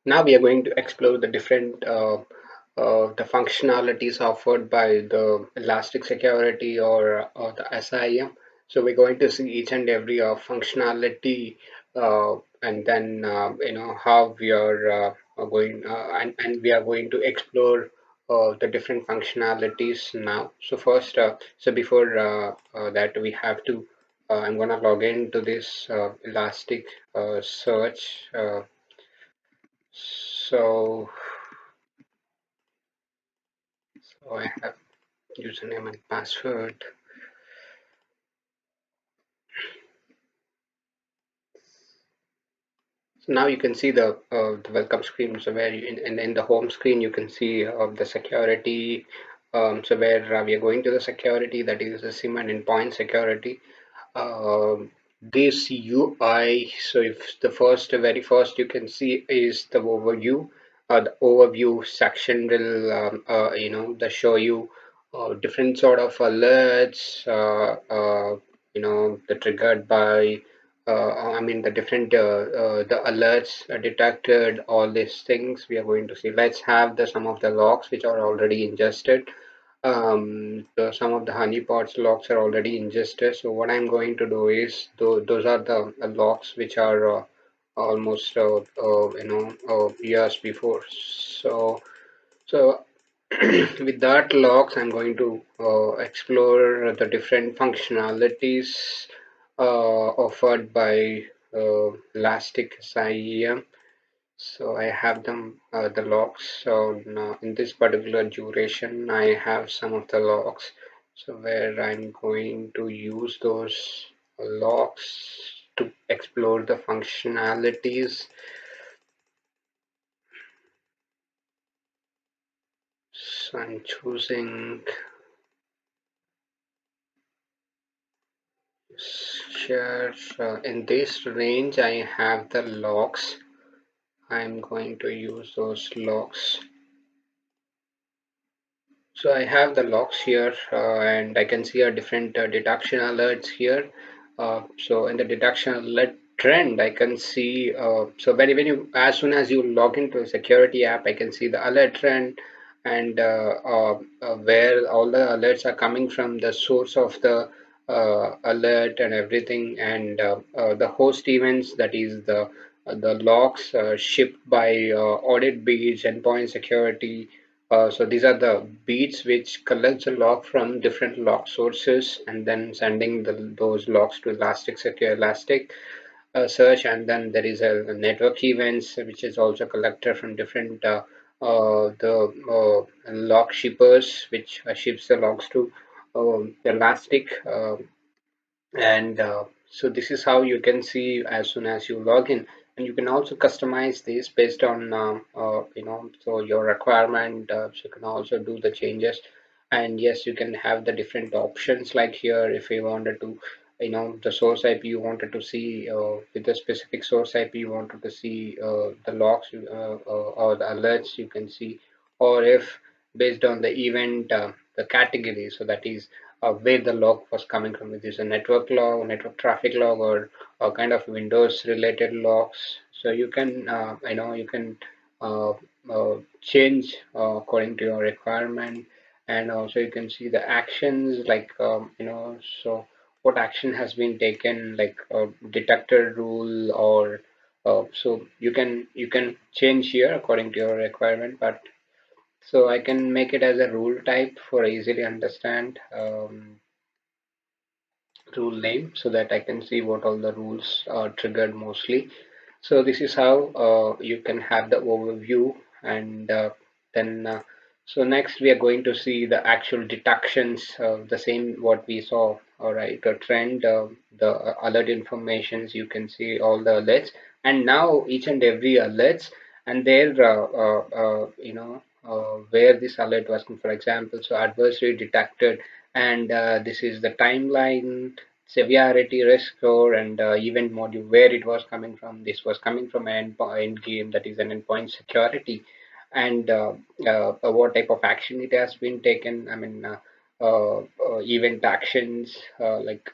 Now we are going to explore the different the functionalities offered by the elastic security or the SIEM. So we're going to see each and every functionality, and then how we are going and we are going to explore the different functionalities now. So first, so before that we have to I'm gonna log into this elastic search. So, so I have username and password. So now you can see the welcome screen. So where in the home screen you can see the security. So where we are going to the security, that is the SIM and endpoint security. This UI, so if the very first you can see is the overview. The overview section will the show you different sort of alerts, the triggered by I mean the different the alerts detected, all these things we are going to see. Let's have the some of the logs which are already ingested. Some of the honeypots logs are already ingested. So what I'm going to do is those are the logs which are almost years before. So with that logs, I'm going to explore the different functionalities offered by Elastic SIEM. So I have them the logs. So now in this particular duration, I have some of the logs. So where I'm going to use those logs to explore the functionalities. So I'm choosing share. In this range, I have the logs. I'm going to use those logs. So I have the logs here, and I can see a different deduction alerts here. So in the deduction alert trend, I can see. So when you as soon as you log into a security app, I can see the alert trend and where all the alerts are coming from, the source of the alert and everything, and the host events, that is the logs shipped by audit beats, endpoint security. So these are the beats which collects a log from different log sources and then sending those logs to Elastic Secure Elastic search, and then there is a network events which is also collected from different the log shippers which ships the logs to Elastic. And so this is how you can see as soon as you log in, and you can also customize this based on so your requirement, so you can also do the changes. And yes, you can have the different options, like here if you wanted to the source IP you wanted to see, with the specific source IP you wanted to see the logs or the alerts you can see, or if based on the event, the category, so that is where the log was coming from. It is a network log, network traffic log, or a kind of Windows related logs. So you can, you can change according to your requirement, and also you can see the actions, like so what action has been taken, like detected rule, or so you can change here according to your requirement. But so I can make it as a rule type for easily understand. Rule name, so that I can see what all the rules are triggered mostly. So this is how you can have the overview, and then so next we are going to see the actual deductions, the same what we saw. All right, the trend, the alert informations, you can see all the alerts, and now each and every alerts and their where this alert was, for example, so adversary detected, and this is the timeline, severity, risk score, and event module where it was coming from. This was coming from an endpoint game, that is an endpoint security, and what type of action it has been taken. I mean, event actions, like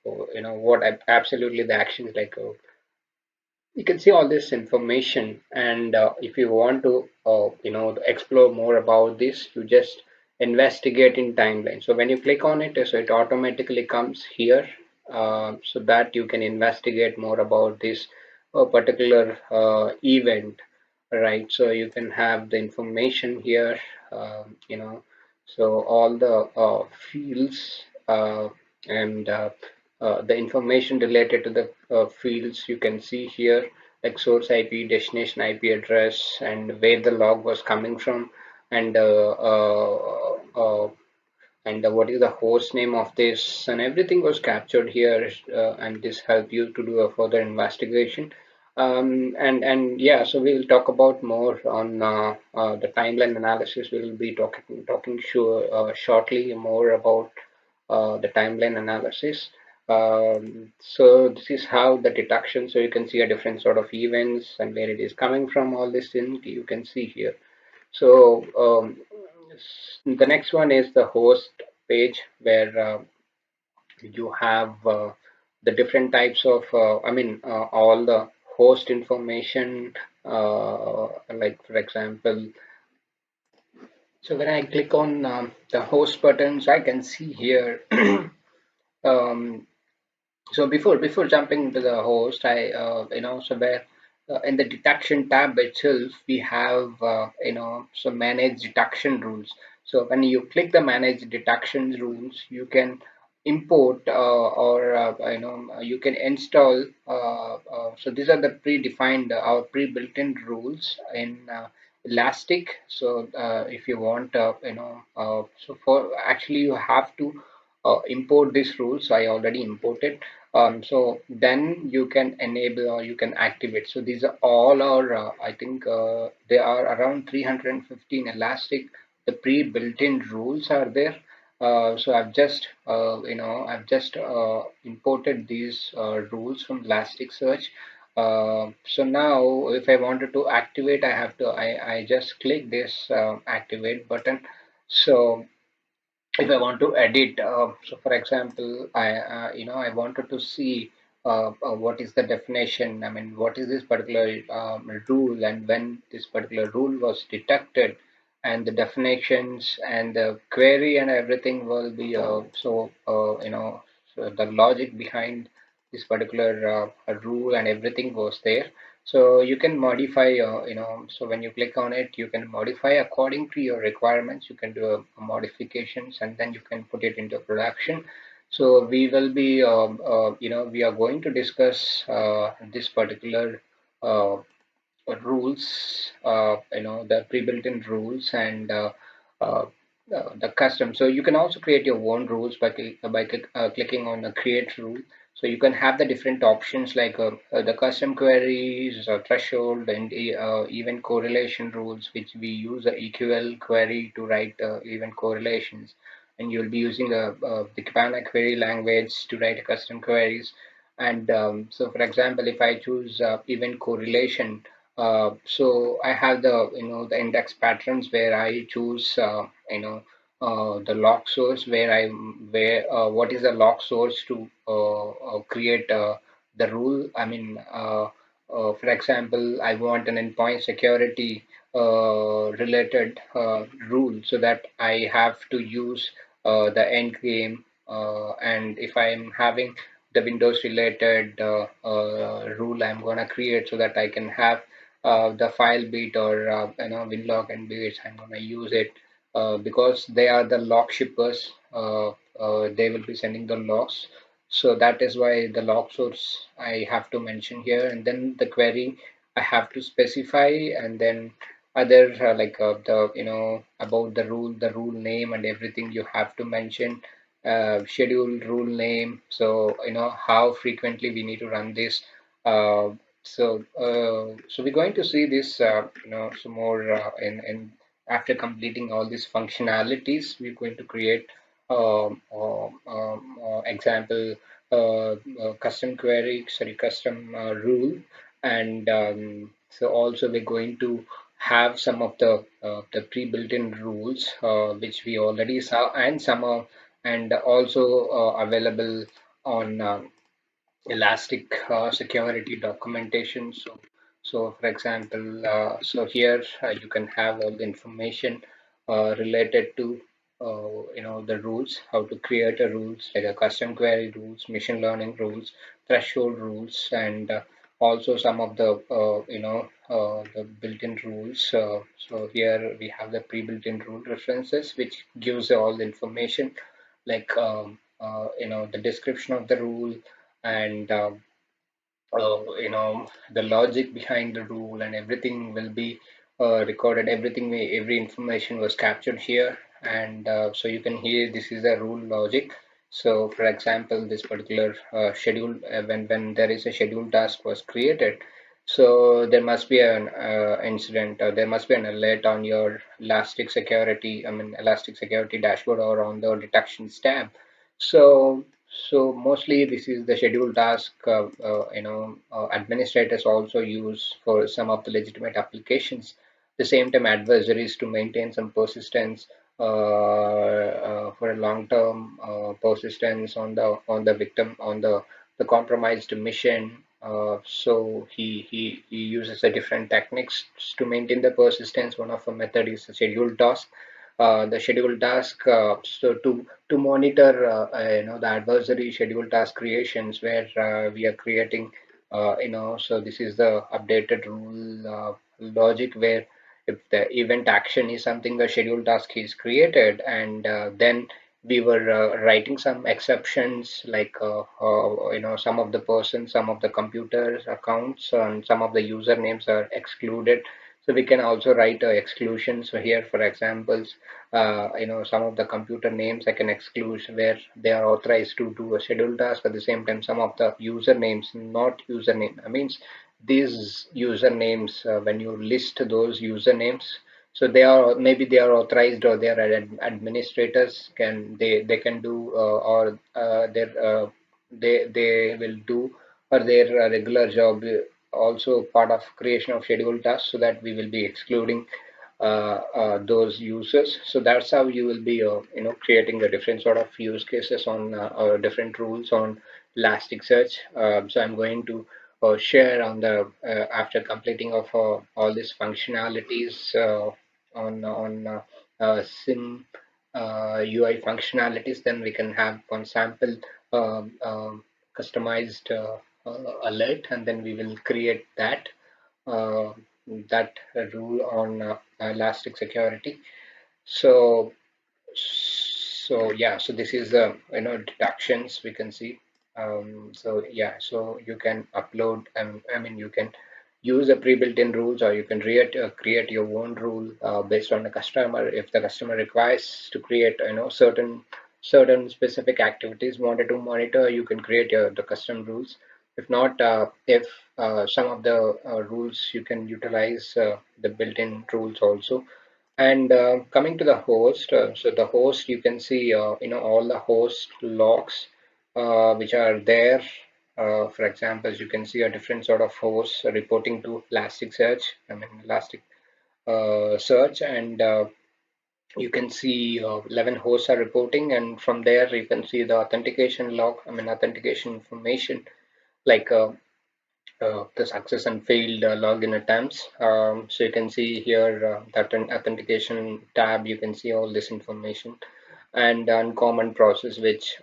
what absolutely the actions, like you can see all this information, and if you want to explore more about this, you just investigate in timeline. So when you click on it, so it automatically comes here, so that you can investigate more about this particular event, right? So you can have the information here, so all the fields, and the information related to the fields you can see here, like source IP, destination IP address, and where the log was coming from, and what is the host name of this, and everything was captured here, and this help you to do a further investigation. And yeah, so we'll talk about more on the timeline analysis. We'll be talking shortly more about the timeline analysis. So this is how the detection. So you can see a different sort of events and where it is coming from. All this thing you can see here. So the next one is the host page, where you have the different types of, all the host information. Like for example, so when I click on the host buttons, I can see here. um, So before jumping into the host, I so where in the detection tab itself we have some manage detection rules. So when you click the manage detection rules, you can import or you can install. So these are the predefined or pre-built-in rules in Elastic. So if you want, so for actually you have to import these rules. I already imported. So then you can enable or you can activate. So these are all are, I think they are around 315 Elastic. The pre-built-in rules are there. So I've just imported these rules from Elasticsearch. So now if I wanted to activate, I just click this activate button. So if I want to edit, so for example, I wanted to see what is the definition. I mean, what is this particular rule, and when this particular rule was detected, and the definitions and the query and everything will be so the logic behind this particular rule and everything was there. So you can modify, so when you click on it, you can modify according to your requirements. You can do modifications, and then you can put it into production. So we will be, we are going to discuss this particular uh, rules, the pre-built-in rules, and uh, the custom. So you can also create your own rules by clicking on the create rule. So you can have the different options like the custom queries, threshold, and even correlation rules, which we use a EQL query to write event correlations. And you'll be using the Kibana query language to write custom queries. And so, for example, if I choose event correlation, so I have the index patterns where I choose the log source, where what is the log source to create the rule. For example, I want an endpoint security related rule, so that I have to use the end game. And if I'm having the Windows related rule, I'm gonna create so that I can have the file bit or winlog and bits. I'm gonna use it because they are the log shippers. They will be sending the logs. So that is why the log source I have to mention here, and then the query I have to specify, and then other like the about the rule name and everything you have to mention. Schedule rule name. So how frequently we need to run this. Uh, so we're going to see this, some more in after completing all these functionalities. We're going to create example custom query, sorry, custom rule, and so also we're going to have some of the pre-built-in rules which we already saw, and some are and also available on. elastic security documentation. So for example, so here you can have all the information related to the rules, how to create a rules like a custom query rules, machine learning rules, threshold rules, and also some of the the built-in rules. So here we have the pre-built-in rule references, which gives all the information like the description of the rule and the logic behind the rule and everything will be recorded. Every information was captured here, and so you can hear this is a rule logic. So for example, this particular schedule, when there is a scheduled task was created, so there must be an incident, there must be an alert on your elastic security dashboard or on the detections tab. So, so mostly this is the scheduled task. Administrators also use for some of the legitimate applications. The same time, adversaries to maintain some persistence for a long-term persistence on the victim on the compromised mission. So he uses a different techniques to maintain the persistence. One of the method is a scheduled task. The scheduled task so to monitor the adversary schedule task creations where we are creating so this is the updated rule logic where if the event action is something the scheduled task is created and then we were writing some exceptions like some of the persons, some of the computers accounts and some of the usernames are excluded, so we can also write exclusion. So here for examples, some of the computer names I can exclude where they are authorized to do a scheduled task. At the same time, some of the usernames, not username. I means these usernames, when you list those usernames, so they are maybe they are authorized or they are administrators can they can do or they will do or their regular job also part of creation of scheduled tasks, so that we will be excluding those users. So that's how you will be, creating a different sort of use cases on or different rules on Elasticsearch. So I'm going to share on the after completing of all these functionalities on SIM UI functionalities. Then we can have one sample customized alert, and then we will create uh, that rule on elastic security. So, so yeah, so this is the deductions we can see. So yeah, so you can upload and I mean you can use a pre-built-in rules or you can create your own rule based on the customer. If the customer requires to create certain specific activities wanted to monitor, you can create the custom rules. If not, if some of the rules you can utilize the built-in rules also. And coming to the host, so the host you can see all the host logs which are there. For example, you can see a different sort of hosts reporting to Elasticsearch. I mean Elastic search, and you can see 11 hosts are reporting, and from there you can see the authentication log. I mean authentication information like the success and failed login attempts. So you can see here that an authentication tab, you can see all this information and uncommon process, which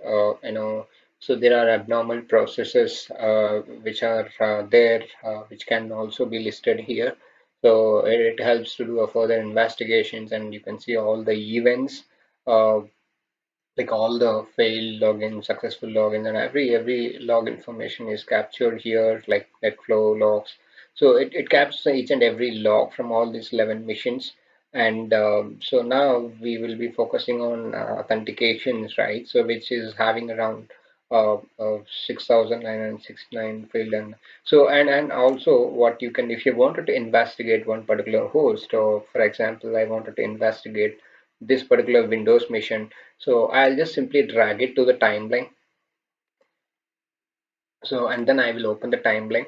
so there are abnormal processes which are there, which can also be listed here. So it helps to do a further investigations, and you can see all the events. Uh, like all the failed login, successful login, and every log information is captured here, like flow logs. So it captures each and every log from all these 11 missions. And so now we will be focusing on authentications, right? So which is having around 6,969 failed. And so and also what you can, if you wanted to investigate one particular host, or for example I wanted to investigate this particular Windows mission, so I'll just simply drag it to the timeline. So, and then I will open the timeline.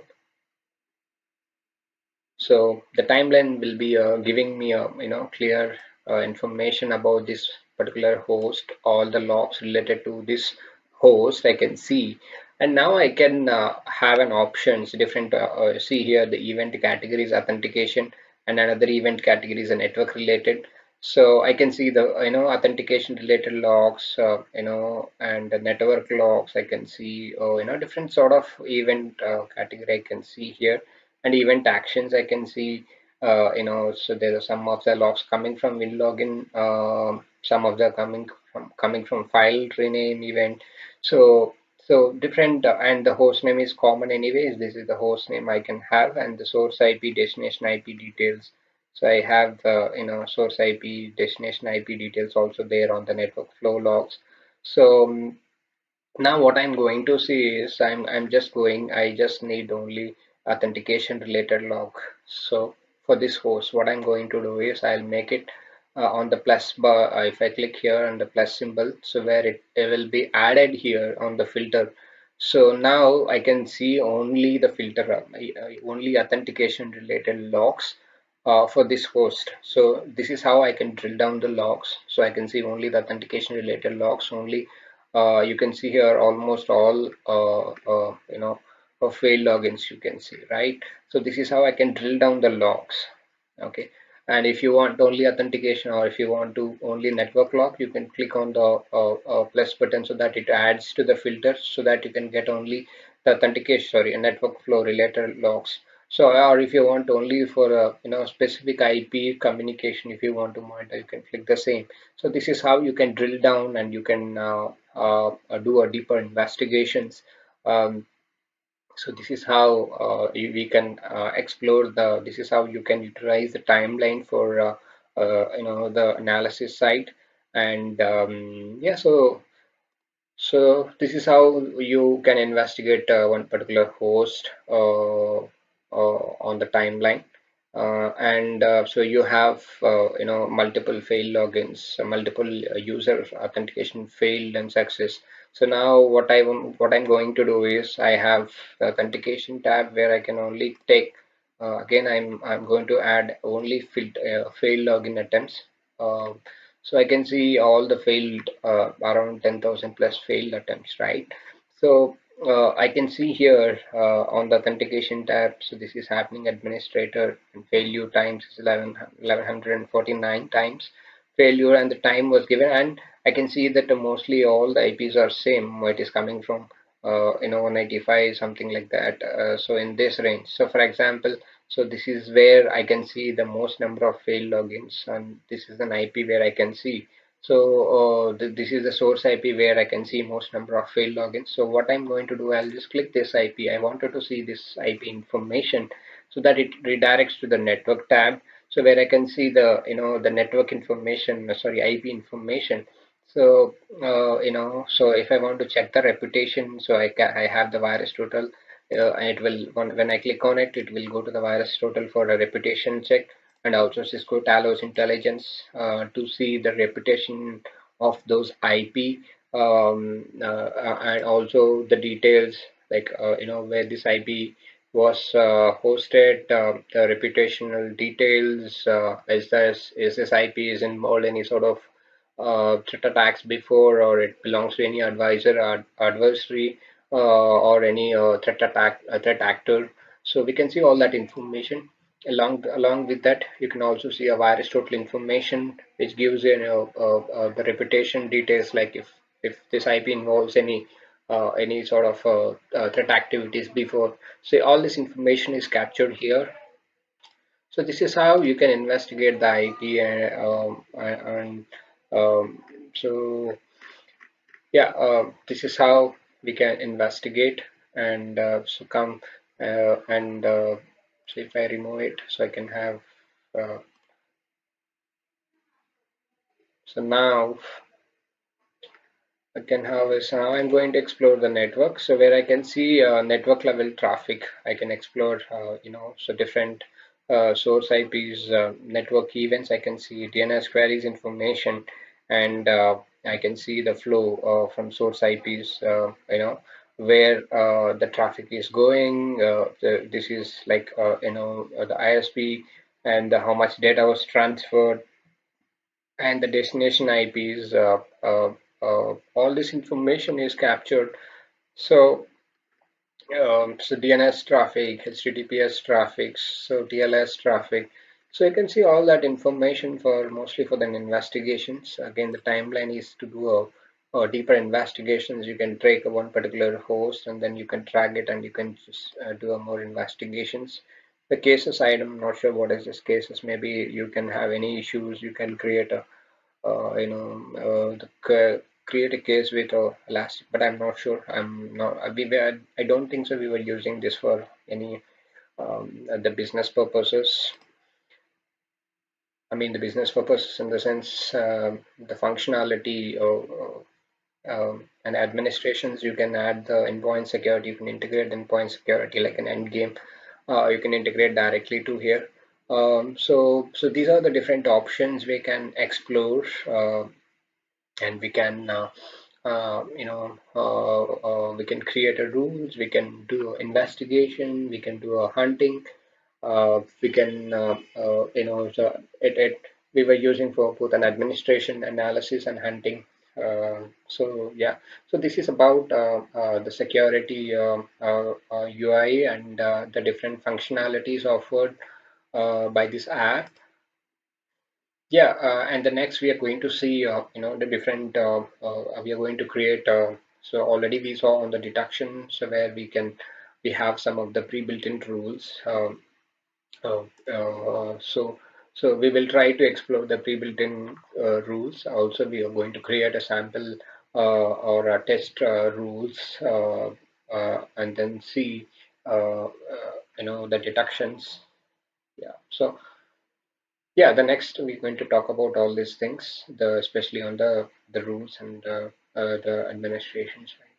So the timeline will be giving me a clear information about this particular host, all the logs related to this host I can see. And now I can have an options different. See here the event categories authentication, and another event category is a network related. So I can see the authentication related logs, and the network logs. I can see different sort of event category I can see here, and event actions I can see. So there are some of the logs coming from WinLogin, some of the coming from file rename event. So different, and the host name is common anyways. This is the host name I can have, and the source IP, destination IP details. So I have the source IP, destination IP details also there on the network flow logs. So now what I'm going to see is I just need only authentication related log. So for this host, what I'm going to do is I'll make it on the plus bar. If I click here on the plus symbol, so where it will be added here on the filter. So now I can see only the filter, only authentication related logs for this host. So this is how I can drill down the logs. So I can see only the authentication related logs only. You can see here almost all failed logins you can see, right? So this is how I can drill down the logs. Okay, and if you want only authentication, or if you want to only network log, you can click on the plus button so that it adds to the filter, so that you can get only the authentication, sorry, network flow related logs. So, or if you want only for a specific IP communication, if you want to monitor, you can click the same. So this is how you can drill down, and you can do a deeper investigations. Um, so this is how we can explore the. This is how you can utilize the timeline for the analysis side, and yeah. So this is how you can investigate one particular host on the timeline, and so you have multiple failed logins, multiple user authentication failed and success. So now what I'm going to do is I have the authentication tab where I can only take again I'm going to add only failed login attempts. Uh, so I can see all the failed around 10,000 plus failed attempts, right? So I can see here on the authentication tab. So this is happening administrator, and failure times is 1149 times failure, and the time was given. And I can see that mostly all the IPs are same. It is coming from 195 something like that. So in this range. So for example, so this is where I can see the most number of failed logins, and this is an IP where I can see. So this is the source IP where I can see most number of failed logins. So what I'm going to do, I'll just click this IP. I wanted to see this IP information so that it redirects to the network tab. So where I can see the the network information, sorry, IP information. So so if I want to check the reputation, so I have the virus total, and it will when I click on it, it will go to the virus total for a reputation check, and also Cisco Talos intelligence to see the reputation of those IP, and also the details like where this IP was hosted, the reputational details, is this IP is involved any sort of threat attacks before, or it belongs to any advisor or adversary, or any threat actor. So we can see all that information. Along with that, you can also see a virus total information, which gives the reputation details, like if this IP involves any sort of threat activities before. So all this information is captured here. So this is how you can investigate the IP, and so yeah, this is how we can investigate, and so come and so if I remove it, so I can have uh, so now I can have is now I'm going to explore the network. So where I can see network level traffic, I can explore so different source IPs, network events. I can see DNS queries information, and I can see the flow from source IPs. Where the traffic is going. This is like the ISP, and how much data was transferred, and the destination IPs. All this information is captured. So So DNS traffic, HTTPS traffic, so TLS traffic. So you can see all that information for mostly for the investigations. Again, the timeline is to do a deeper investigations. You can take one particular host and then you can track it and you can just do a more investigations. The cases, I'm not sure what is this cases. Maybe you can have any issues. You can create a create a case with Elastic, but I'm not sure. I'm not. I don't think so. We were using this for any the business purposes. I mean, the business purposes in the sense the functionality and administrations. You can add the endpoint security. You can integrate endpoint security like an end game. You can integrate directly to here. So these are the different options we can explore. And we can we can create a rules, we can do investigation, we can do a hunting, we can so we were using for both an administration analysis and hunting. So yeah, so this is about the security UI and the different functionalities offered by this app. Yeah, and the next we are going to see, the different, we are going to create, so already we saw on the deduction, so where we have some of the pre-built-in rules. Uh, so, so we will try to explore the pre-built-in rules. Also, we are going to create a sample or a test rules, and then see, the deductions. Yeah. So, yeah, the next we're going to talk about all these things, the especially on the rules and the administration side.